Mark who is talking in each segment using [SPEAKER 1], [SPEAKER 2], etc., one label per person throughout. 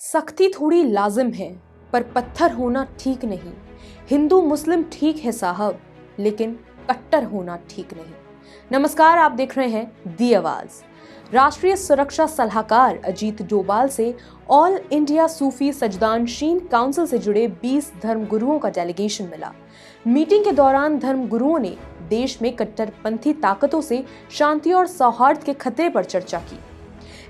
[SPEAKER 1] सख्ती थोड़ी लाजिम है, पर पत्थर होना ठीक नहीं। हिंदू मुस्लिम ठीक है साहब, लेकिन कट्टर होना ठीक नहीं। नमस्कार, आप देख रहे हैं दी आवाज। राष्ट्रीय सुरक्षा सलाहकार अजीत डोभाल से ऑल इंडिया सूफी सजदानशीन काउंसिल से जुड़े 20 धर्मगुरुओं का डेलीगेशन मिला। मीटिंग के दौरान धर्मगुरुओं ने देश में कट्टरपंथी ताकतों से शांति और सौहार्द के खतरे पर चर्चा की।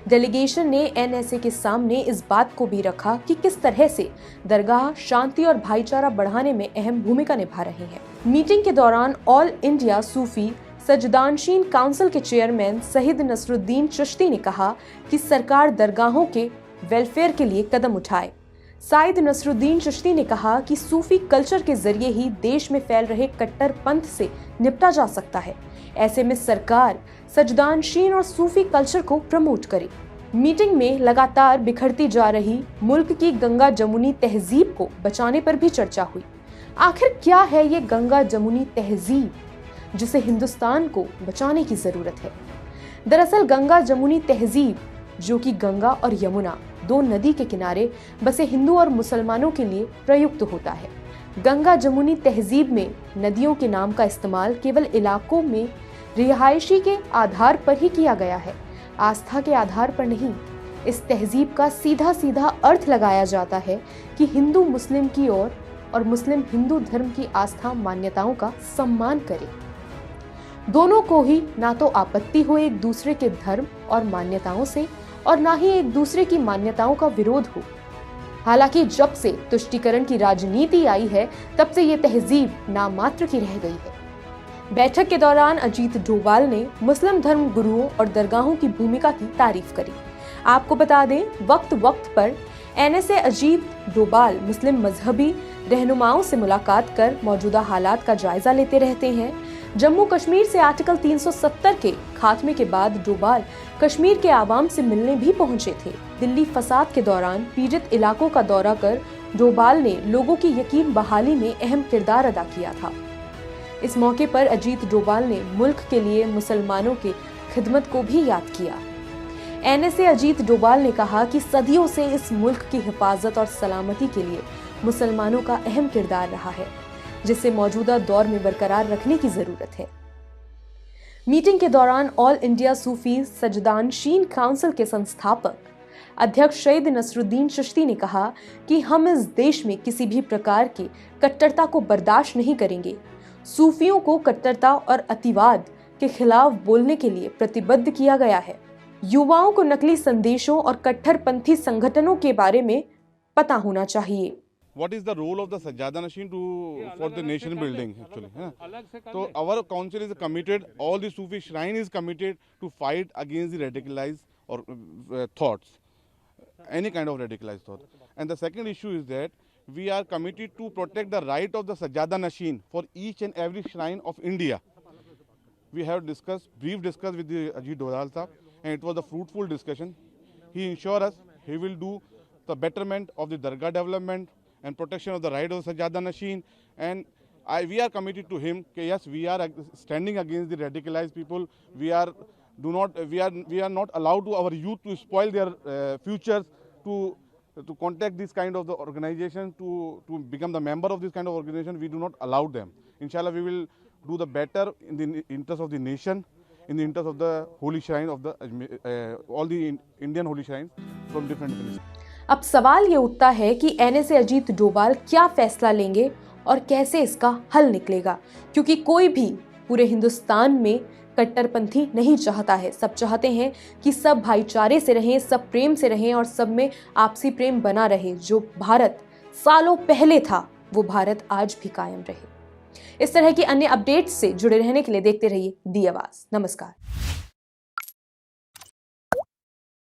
[SPEAKER 1] डेलीगेशन ने एनएसए के सामने इस बात को भी रखा कि किस तरह से दरगाह शांति और भाईचारा बढ़ाने में अहम भूमिका निभा रहे हैं। मीटिंग के दौरान ऑल इंडिया सूफी सजदानशीन काउंसिल के चेयरमैन सईद नसरुद्दीन चिश्ती ने कहा कि सरकार दरगाहों के वेलफेयर के लिए कदम उठाए। सईद नसरुद्दीन चिश्ती ने कहा कि सूफी कल्चर के जरिए ही देश में फैल रहे कट्टरपंथ से निपटा जा सकता है। ऐसे में सरकार सजदानशीन और सूफी कल्चर को प्रमोट करे। मीटिंग में लगातार बिखरती जा रही मुल्क की गंगा जमुनी तहजीब को बचाने पर भी चर्चा हुई। आखिर क्या है ये गंगा जमुनी तहजीब जिसे हिंदुस्तान को बचाने की जरूरत है? दरअसल गंगा जमुनी तहजीब, जो कि गंगा और यमुना दो नदी के किनारे बसे हिंदू और मुसलमानों के लिए प्रयुक्त होता है। गंगा जमुनी तहजीब में नदियों के नाम का इस्तेमाल केवल इलाकों में रिहायशी के आधार पर ही किया गया है, आस्था के आधार पर नहीं। इस तहजीब का सीधा सीधा अर्थ लगाया जाता है कि हिंदू मुस्लिम की ओर और मुस्लिम हिंदू धर्म की आस्था मान्यताओं का सम्मान करे। दोनों को ही ना तो आपत्ति हो एक दूसरे के धर्म और मान्यताओं से, और ना ही एक दूसरे की मान्यताओं का विरोध हो। हालांकि जब से तुष्टीकरण की राजनीति आई है, तब से ये तहजीब नामात्र की रह गई है। बैठक के दौरान अजीत डोभाल ने मुस्लिम धर्म गुरुओं और दरगाहों की भूमिका की तारीफ करी। आपको बता दें, वक्त वक्त पर एनएसए अजीत डोभाल मुस्लिम मजहबी रहनुमाओं से मुलाकात कर मौजूदा हालात का जायजा लेते रहते हैं। जम्मू कश्मीर से आर्टिकल 370 के खात्मे के बाद डोभाल कश्मीर के आवाम से मिलने भी पहुंचे थे। दिल्ली फसाद के दौरान पीड़ित इलाकों का दौरा कर डोभाल ने लोगों की यकीन बहाली में अहम किरदार अदा किया था। इस मौके पर अजीत डोभाल ने मुल्क के लिए मुसलमानों की खिदमत को भी याद किया। एनएसए अजीत डोभाल ने कहा कि सदियों से इस मुल्क की हिफाजत और सलामती के लिए मुसलमानों का अहम किरदार रहा है, जिसे मौजूदा दौर में बरकरार रखने की जरूरत है। मीटिंग के दौरान ऑल इंडिया सूफी सजदानशीन काउंसिल के संस्थापक अध्यक्ष सईद नसरुद्दीन चिश्ती ने कहा कि हम इस देश में किसी भी प्रकार की कट्टरता को बर्दाश्त नहीं करेंगे। सूफियों को कट्टरता और अतिवाद के खिलाफ बोलने के लिए प्रतिबद्ध किया गया है। युवाओं को नकली संदेशों और कट्टरपंथी संगठनों के बारे में पता होना चाहिए।
[SPEAKER 2] What is the role of the Sajjadanashin for the nation building actually? So our council is committed, all the Sufi shrine is committed to fight against the radicalized or thoughts, any kind of radicalized thought. And the second issue is that we are committed to protect the right of the Sajjadanashin for each and every shrine of India. We have brief discussed with the Ajit Dhoral sahab, and it was a fruitful discussion. He ensured us he will do the betterment of the Dargah development and protection of the right of Sajjadanashin, and we are committed to him. Yes, we are standing against the radicalized people. We are not allowed to our youth to spoil their futures to contact this kind of the organization, to become the member of this kind of organization. We do not allow them. Inshallah, we will do the better in the interest of the nation, in the interest of the holy shrine of the all the Indian holy shrines from different religions.
[SPEAKER 1] अब सवाल ये उठता है कि NSA Ajit Doval क्या फैसला लेंगे और कैसे इसका हल निकलेगा, क्योंकि कोई भी पूरे हिंदुस्तान में कट्टरपंथी नहीं चाहता है। सब चाहते हैं कि सब भाईचारे से रहें, सब प्रेम से रहें और सब में आपसी प्रेम बना रहे। जो भारत सालों पहले था, वो भारत आज भी कायम रहे। इस तरह की अन्य अपडेट्स से जुड़े रहने के लिए देखते रहिए दी आवाज। नमस्कार।